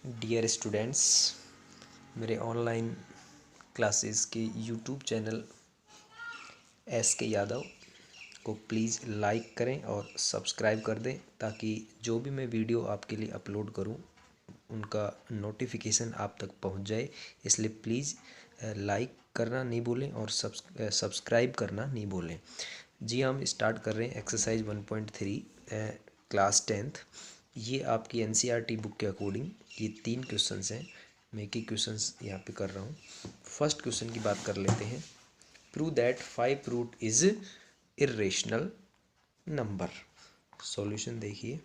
Dear students, मेरे online classes के YouTube channel S के यादव को प्लीज़ लाइक करें और सब्सक्राइब कर दें ताकि जो भी मैं वीडियो आपके लिए अपलोड करूं उनका नोटिफिकेशन आप तक पहुंच जाए। इसलिए प्लीज़ लाइक करना नहीं भूलें और सब्सक्राइब करना नहीं भूलें। जी, हम स्टार्ट कर रहे हैं एक्सरसाइज 1.3 क्लास 10th। ये आपकी एनसीईआरटी बुक के अकॉर्डिंग ये 3 क्वेश्चंस हैं। मैं एक ही क्वेश्चंस यहाँ पे कर रहा हूँ। फर्स्ट क्वेश्चन की बात कर लेते हैं। Prove that 5 root is irrational number. Solution देखिए,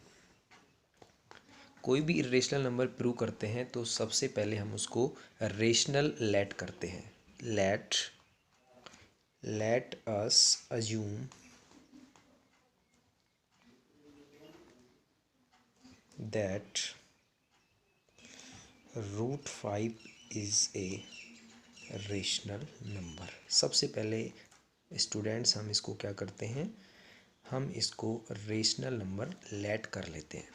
कोई भी इर्रेशनल नंबर प्रूव करते हैं तो सबसे पहले हम उसको रेशनल लेट करते हैं। Let us assume that root 5 is a rational number. सबसे पहले स्टूडेंट्स हम इसको क्या करते हैं, हम इसको रेशनल नंबर लेट कर लेते हैं।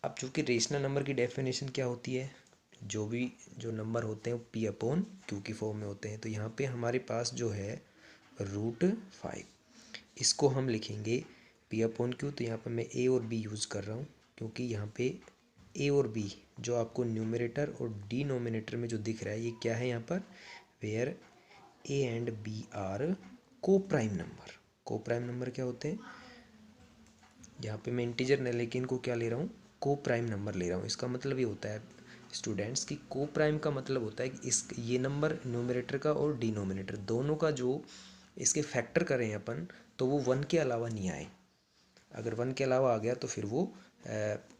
अब चूँकि रेशनल नंबर की डेफिनेशन क्या होती है, जो नंबर होते हैं वो पी अपॉन क्यू की फॉर्म में होते हैं। तो यहाँ पे हमारे पास जो है रूट 5, इसको हम लिखेंगे पी अपॉन क्यू। तो यहाँ पर मैं ए और बी यूज़ कर रहा हूँ क्योंकि यहाँ पे ए और बी जो आपको न्यूमरेटर और डिनोमिनेटर में जो दिख रहा है ये क्या है यहाँ पर, where A and B are coprime number. Coprime number क्या होते हैं, यहाँ पे मैं इंटीजर न लेकिन इनको क्या ले रहा हूँ, को प्राइम नंबर ले रहा हूँ। इसका मतलब ये होता है स्टूडेंट्स कि को प्राइम का मतलब होता है कि ये नंबर न्यूमरेटर का और डिनोमिनेटर दोनों का जो इसके फैक्टर करें अपन तो वो 1 के अलावा नहीं आए। अगर 1 के अलावा आ गया तो फिर वो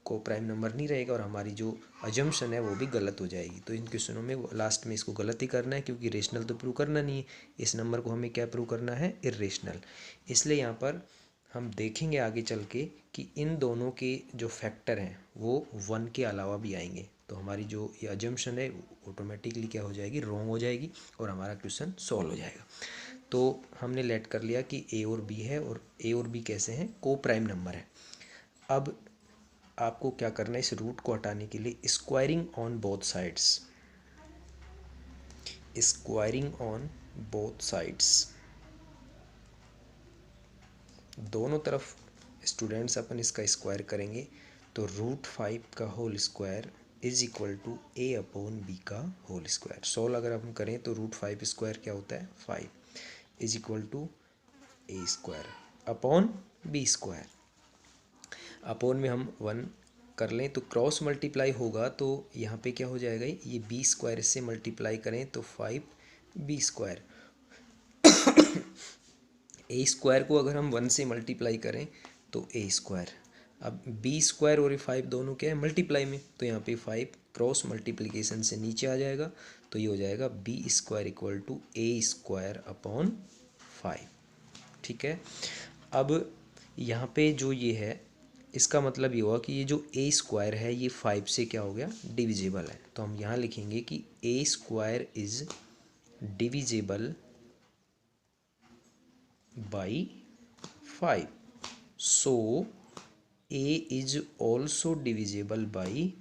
को प्राइम नंबर नहीं रहेगा और हमारी जो अजम्पशन है वो भी गलत हो जाएगी। तो इन क्वेश्चनों में लास्ट में इसको गलत ही करना है क्योंकि रेशनल तो प्रूव करना नहीं है। इस नंबर को हमें क्या प्रूव करना है, इर्रेशनल। इसलिए यहाँ पर हम देखेंगे आगे चल के कि इन दोनों के जो फैक्टर हैं वो 1 के अलावा भी आएंगे। तो हमारी जो ये अजम्पशन है ऑटोमेटिकली क्या हो जाएगी, रॉन्ग हो जाएगी और हमारा क्वेश्चन सॉल्व हो जाएगा। तो हमने लेट कर लिया कि ए और बी है और ए और बी कैसे हैं, को प्राइम नंबर है। अब आपको क्या करना है, इस रूट को हटाने के लिए squaring on both sides, squaring on both sides, दोनों तरफ स्टूडेंट्स अपन इसका स्क्वायर करेंगे। तो रूट 5 का whole square is equal to A upon B का होल स्क्वायर। सोल्व अगर हम करें तो रूट 5 स्क्वायर क्या होता है, 5 is equal to A square upon B square. Upon में हम 1 कर लें तो क्रॉस मल्टीप्लाई होगा तो यहाँ पे क्या हो जाएगा, ये बी स्क्वायर से मल्टीप्लाई करें तो 5 बी स्क्वायर। ए स्क्वायर को अगर हम 1 से मल्टीप्लाई करें तो ए स्क्वायर। अब बी स्क्वायर और 5 दोनों क्या है, मल्टीप्लाई में, तो यहाँ पे 5 क्रॉस मल्टीप्लिकेशन से नीचे आ जाएगा तो ये हो जाएगा B square equal to A square upon 5। ठीक है। अब यहाँ पे जो ये है इसका मतलब ये हुआ कि ये जो ए स्क्वायर है ये 5 से क्या हो गया, डिविजिबल है। तो हम यहाँ लिखेंगे कि A square is divisible by 5, so A is also divisible by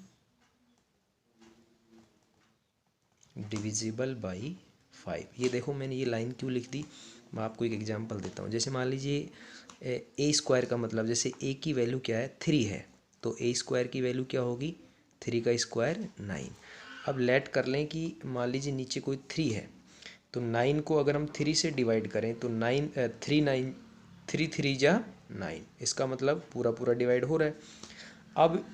5। ये देखो मैंने ये लाइन क्यों लिख दी, मैं आपको एक एग्जांपल देता हूँ। जैसे मान लीजिए ए स्क्वायर का मतलब, जैसे ए की वैल्यू क्या है, 3 है, तो ए स्क्वायर की वैल्यू क्या होगी, 3 का स्क्वायर 9। अब लेट कर लें कि मान लीजिए नीचे कोई 3 है तो 9 को अगर हम 3 से डिवाइड करें तो 3 जा 9, इसका मतलब पूरा पूरा डिवाइड हो रहा है। अब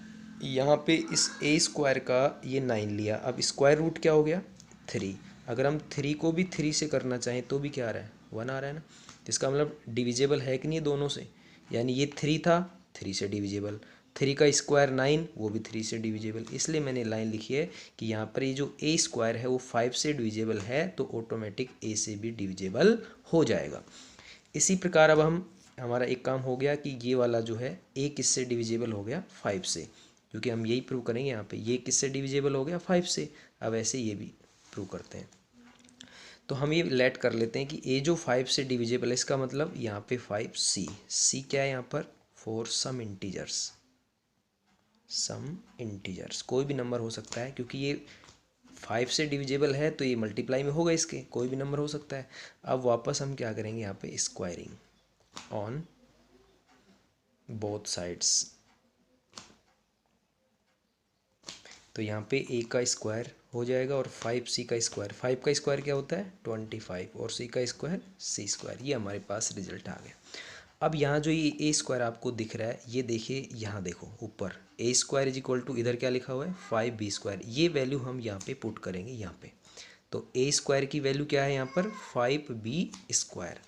यहाँ पे इस ए स्क्वायर का ये 9 लिया, अब स्क्वायर रूट क्या हो गया, 3। अगर हम 3 को भी 3 से करना चाहें तो भी क्या आ रहा है, 1 आ रहा है ना। इसका मतलब डिविजिबल है कि नहीं दोनों से, यानी ये 3 था, 3 से डिविजिबल, 3 का स्क्वायर 9 वो भी 3 से डिविजिबल। इसलिए मैंने लाइन लिखी है कि यहाँ पर ये जो ए स्क्वायर है वो 5 से डिविजिबल है तो ऑटोमेटिक ए से भी डिविजिबल हो जाएगा। इसी प्रकार अब हमारा एक काम हो गया कि ये वाला जो है ए किससे डिविजिबल हो गया, 5 से, क्योंकि हम यही प्रूव करेंगे यहाँ पे ये किससे डिविजिबल हो गया, 5 से। अब ऐसे ये भी प्रूव करते हैं। तो हम ये लेट कर लेते हैं कि ए जो 5 से डिविजिबल है, इसका मतलब यहाँ पे 5 सी क्या है यहाँ पर, for some integers, some integers, कोई भी नंबर हो सकता है, क्योंकि ये 5 से डिविजिबल है तो ये मल्टीप्लाई में होगा, इसके कोई भी नंबर हो सकता है। अब वापस हम क्या करेंगे यहाँ पे, स्क्वायरिंग ऑन बोथ साइड्स। तो यहाँ पे a का स्क्वायर हो जाएगा और 5c का स्क्वायर, 5 का स्क्वायर क्या होता है 25 और c का स्क्वायर c स्क्वायर, ये हमारे पास रिजल्ट आ गया। अब यहाँ जो ये a स्क्वायर आपको दिख रहा है, ये देखिए यहाँ देखो ऊपर a square is equal to, इधर क्या लिखा हुआ है 5b स्क्वायर, ये वैल्यू हम यहाँ पे पुट करेंगे यहाँ पे। तो a स्क्वायर की वैल्यू क्या है यहाँ पर 5b स्क्वायर,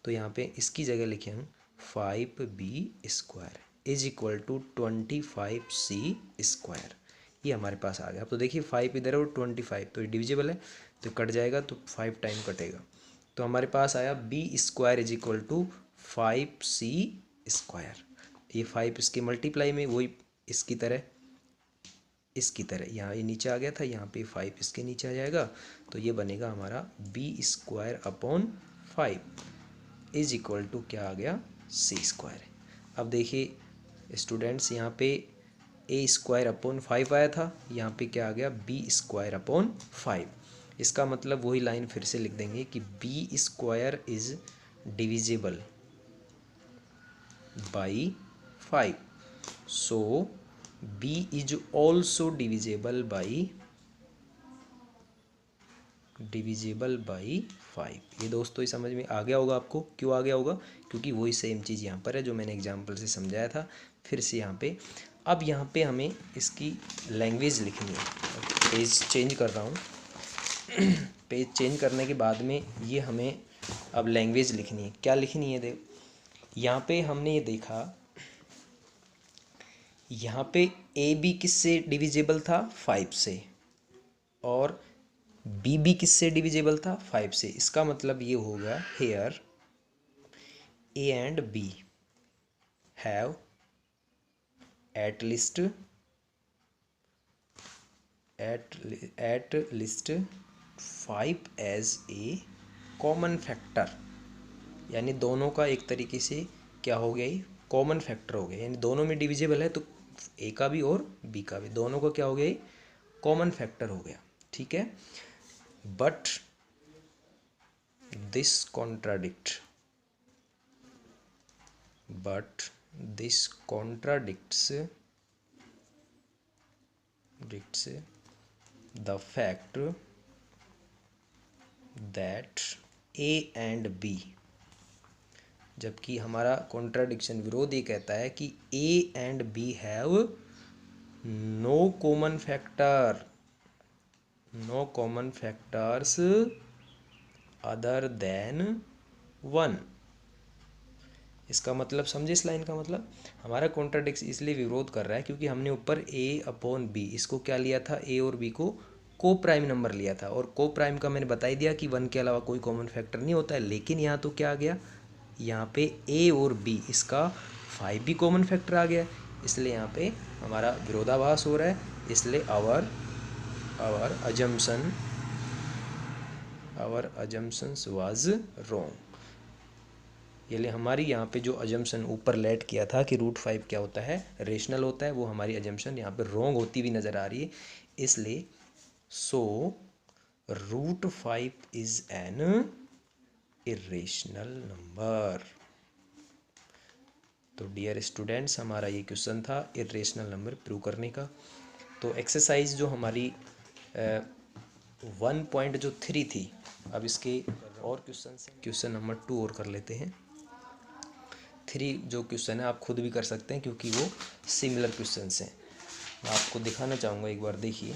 तो यहाँ पे इसकी जगह लिखे हम 5b square is equal to 25c square, ये हमारे पास आ गया। अब तो देखिए 5 इधर है और 25 तो ये डिविजिबल है, तो कट जाएगा तो 5 टाइम कटेगा, तो हमारे पास आया b square is equal to 5c square. ये 5 इसके मल्टीप्लाई में वही इसकी तरह यहाँ ये नीचे आ गया था, यहाँ पे 5 इसके नीचे आ जाएगा, तो ये बनेगा हमारा b square upon 5 is equal to क्या आ गया c स्क्वायर। अब देखिए स्टूडेंट्स, यहाँ पे a स्क्वायर अपॉन 5 आया था, यहाँ पे क्या आ गया b स्क्वायर अपॉन 5। इसका मतलब वही लाइन फिर से लिख देंगे कि b square is divisible by 5, so b is also divisible by 5। ये दोस्तों ये समझ में आ गया होगा आपको, क्यों आ गया होगा, क्योंकि वही सेम चीज़ यहाँ पर है जो मैंने एग्जाम्पल से समझाया था। फिर से यहाँ पे, अब यहाँ पे हमें इसकी लैंग्वेज लिखनी है। पेज चेंज कर रहा हूँ पेज चेंज करने के बाद में ये हमें अब लैंग्वेज लिखनी है। क्या लिखनी है, देख यहाँ पे हमने ये देखा, यहाँ पे ए बी किससे डिविजिबल था 5 से, और बी बी किससे डिविजिबल था 5 से। इसका मतलब ये होगा here A and B have at least 5 as a common factor, यानी दोनों का एक तरीके से क्या हो गया, ये कॉमन फैक्टर हो गया, यानी दोनों में डिविजिबल है तो ए का भी और बी का भी, दोनों का क्या हो गया, कॉमन फैक्टर हो गया। ठीक है, but this contradicts the fact that a and b, जबकि हमारा कॉन्ट्राडिक्शन विरोध ये कहता है कि a and b have no common factors other than 1। इसका मतलब समझे, इस लाइन का मतलब हमारा कॉन्ट्राडिक्शन इसलिए विरोध कर रहा है क्योंकि हमने ऊपर a अपॉन बी इसको क्या लिया था, a और b को को प्राइम नंबर लिया था, और को प्राइम का मैंने बता ही दिया कि 1 के अलावा कोई कॉमन फैक्टर नहीं होता है। लेकिन यहाँ तो क्या आ गया, यहाँ पे a और b इसका 5 भी कॉमन फैक्टर आ गया, इसलिए यहाँ पे हमारा विरोधाभास हो रहा है। इसलिए आवर अजम्पशंस वाज रॉन्ग। ये ले हमारी यहाँ पे जो अजम्पशन ऊपर लेट किया था कि √5 क्या होता है, रेशनल होता है, वो हमारी अजम्पशन यहाँ पे रॉन्ग होती हुई नज़र आ रही है। इसलिए सो √5 इज एन इरेशनल नंबर। तो डियर स्टूडेंट्स, हमारा ये क्वेश्चन था इरेशनल नंबर प्रूव करने का। तो एक्सरसाइज जो हमारी 1.3 थी, अब इसके और क्वेश्चन नंबर 2 और कर लेते हैं। 3 जो क्वेश्चन है आप खुद भी कर सकते हैं क्योंकि वो सिमिलर क्वेश्चन हैं। मैं आपको दिखाना चाहूँगा, एक बार देखिए,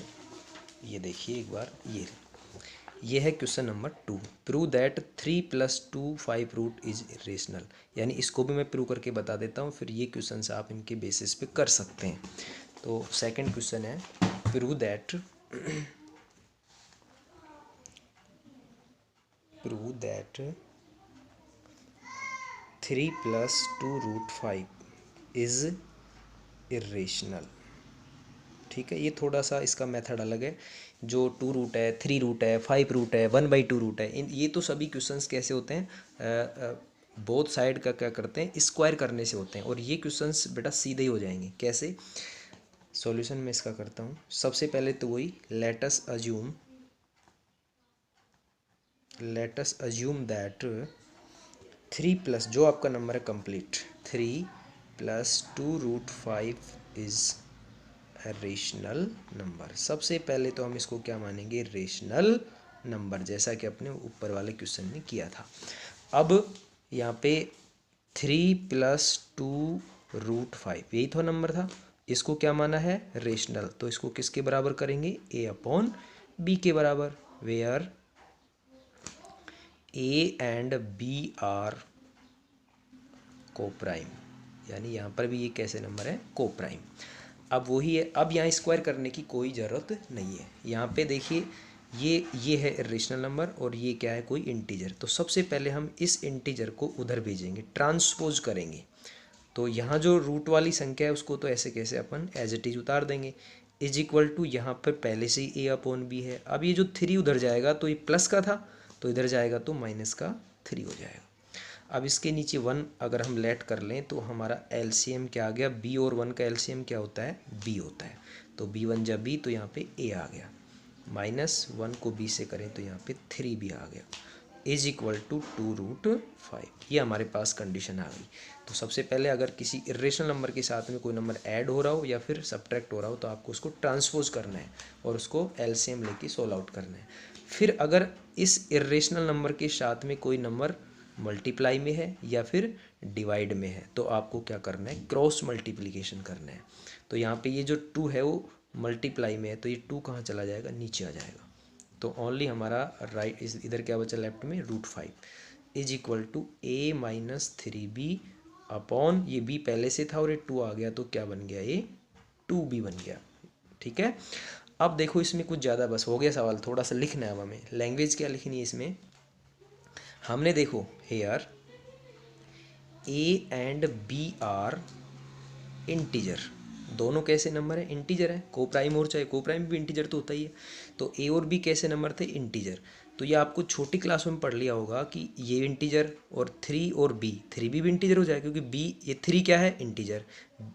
ये देखिए एक बार, ये है question number 2। Prove that 3 + 2 5 root is irrational. यानी इसको भी मैं प्रूव करके बता देता हूँ, फिर ये क्वेश्चन से आप इनके बेसिस पे कर सकते हैं। तो सेकंड क्वेश्चन है, प्रूव दैट 3 + 2 √5 इज इरेशनल। ठीक है, ये थोड़ा सा इसका मेथड अलग है। जो 2 रूट है, 3 रूट है, 5 रूट है, 1/2 रूट है, ये तो सभी क्वेश्चंस कैसे होते हैं, बोथ साइड का क्या करते हैं, स्क्वायर करने से होते हैं। और ये क्वेश्चंस बेटा सीधे ही हो जाएंगे। कैसे, सॉल्यूशन मैं इसका करता हूँ। सबसे पहले तो वही late us assume that 3 plus जो आपका नंबर है complete 3 + 2√5 is a rational number. सबसे पहले तो हम इसको क्या मानेंगे, रेशनल नंबर, जैसा कि अपने ऊपर वाले क्वेश्चन में किया था। अब यहाँ पे 3 + 2√5 यही तो नंबर था, इसको क्या माना है, रेशनल। तो इसको किसके बराबर करेंगे, a/b के बराबर, where a and b are coprime, यानी यहाँ पर भी ये कैसे नंबर है, कोप्राइम। अब वही है, अब यहाँ स्क्वायर करने की कोई ज़रूरत नहीं है। यहाँ पे देखिए ये है इरेशनल नंबर और ये क्या है, कोई इंटीजर। तो सबसे पहले हम इस इंटीजर को उधर भेजेंगे, ट्रांसपोज करेंगे। तो यहाँ जो रूट वाली संख्या है उसको तो ऐसे कैसे अपन एज इट इज उतार देंगे, = यहाँ पर पहले से ही a/b है। अब ये जो 3 उधर जाएगा तो ये प्लस का था, तो इधर जाएगा तो -3 हो जाएगा। अब इसके नीचे 1 अगर हम लेट कर लें तो हमारा एलसीएम क्या आ गया, b और 1 का एलसीएम क्या होता है, b होता है। तो b1 जा b, तो यहाँ पे a आ गया, -1 को b से करें तो यहाँ पे 3 भी आ गया, = 2√5। ये हमारे पास कंडीशन आ गई। तो सबसे पहले अगर किसी इरेशनल नंबर के साथ में कोई नंबर ऐड हो रहा हो या फिर सब्ट्रैक्ट हो रहा हो तो आपको उसको ट्रांसपोज करना है और उसको एलसीएम लेके सोल्व आउट करना है। फिर अगर इस इरेशनल नंबर के साथ में कोई नंबर मल्टीप्लाई में है या फिर डिवाइड में है तो आपको क्या करना है, क्रॉस मल्टीप्लिकेशन करना है। तो यहाँ पे ये जो 2 है वो मल्टीप्लाई में है, तो ये 2 कहाँ चला जाएगा, नीचे आ जाएगा। तो ओनली हमारा राइट इधर क्या बचा लेफ्ट में, √5 = a - 3b अपॉन, ये b पहले से था और ये 2 आ गया तो क्या बन गया, ये 2b बन गया। ठीक है। अब देखो इसमें कुछ ज़्यादा बस हो गया सवाल, थोड़ा सा लिखना है अब हमें। लैंग्वेज क्या लिखनी है इसमें, हमने देखो here a and b are integer, दोनों कैसे नंबर है, इंटीजर है। कोप्राइम और चाहे कोप्राइम भी इंटीजर तो होता ही है। तो a और b कैसे नंबर थे, इंटीजर। तो ये आपको छोटी क्लास में पढ़ लिया होगा कि ये इंटीजर और 3 और b, 3b भी इंटीजर हो जाएगा क्योंकि b, ये 3 क्या है, इंटीजर,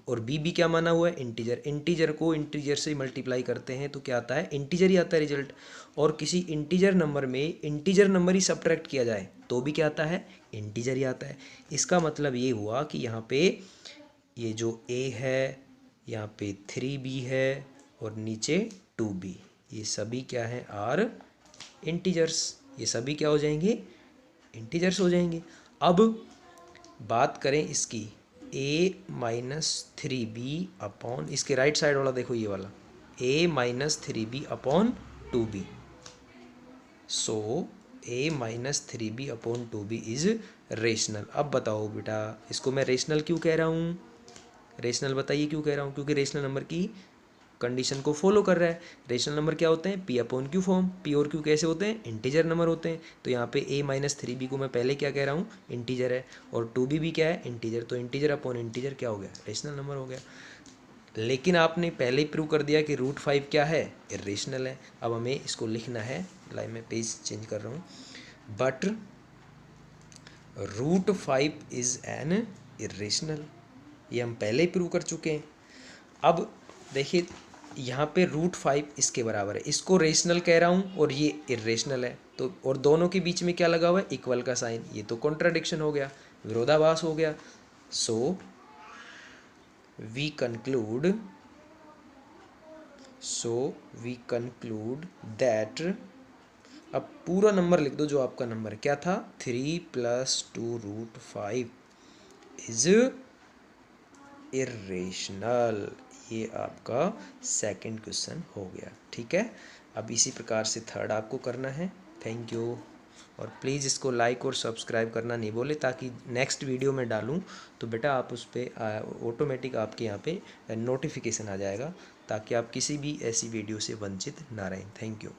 और b क्या माना हुआ है, इंटीजर। इंटीजर को इंटीजर से मल्टीप्लाई करते हैं तो क्या आता है, इंटीजर ही आता है रिजल्ट। और किसी इंटीजर नंबर में इंटीजर नंबर ही सब्ट्रैक्ट किया जाए तो भी क्या आता है, इंटीजर ही आता है। इसका मतलब ये हुआ कि यहाँ पे ये जो a है, यहाँ पे 3b है और नीचे 2b, ये सभी क्या है, आर इंटीजर्स। ये सभी क्या हो जाएंगे, इंटीजर्स हो जाएंगे। अब बात करें इसकी a - 3b अपॉन, इसके राइट साइड वाला देखो ये वाला, a - 3b upon 2b। So a - 3b upon 2b is rational. अब बताओ बेटा, इसको मैं रेशनल क्यों कह रहा हूँ, रेशनल बताइए क्यों कह रहा हूँ, क्योंकि रेशनल नंबर की कंडीशन को फॉलो कर रहा है। रेशनल नंबर क्या होते हैं, p/q फॉर्म। p और q कैसे होते हैं, इंटीजर नंबर होते हैं। तो यहाँ पे a - 3b को मैं पहले क्या कह रहा हूँ, इंटीजर है, और 2b भी क्या है, इंटीजर। तो इंटीजर अपॉन इंटीजर क्या हो गया, रेशनल नंबर हो गया। लेकिन आपने पहले ही प्रूव कर दिया कि √5 क्या है, इरेशनल है। अब हमें इसको लिखना है, लाइन में पेज चेंज कर रहा हूँ, बट √5 इज एन इरेशनल। ये हम पहले ही प्रूव कर चुके हैं। अब देखिए यहाँ पे √5 इसके बराबर है, इसको रेशनल कह रहा हूँ और ये इरेशनल है, तो और दोनों के बीच में क्या लगा हुआ है, इक्वल का साइन। ये तो कॉन्ट्राडिक्शन हो गया, विरोधाभास हो गया। सो वी कंक्लूड दैट, अब पूरा नंबर लिख दो जो आपका नंबर क्या था, 3 + 2√5 इज इरेशनल। ये आपका सेकंड क्वेश्चन हो गया। ठीक है। अब इसी प्रकार से थर्ड आपको करना है। Thank you. और प्लीज़ इसको लाइक और सब्सक्राइब करना नहीं बोले, ताकि नेक्स्ट वीडियो में डालूं तो बेटा आप उस पर ऑटोमेटिक आपके यहाँ पे नोटिफिकेशन आ जाएगा, ताकि आप किसी भी ऐसी वीडियो से वंचित ना रहें। Thank you.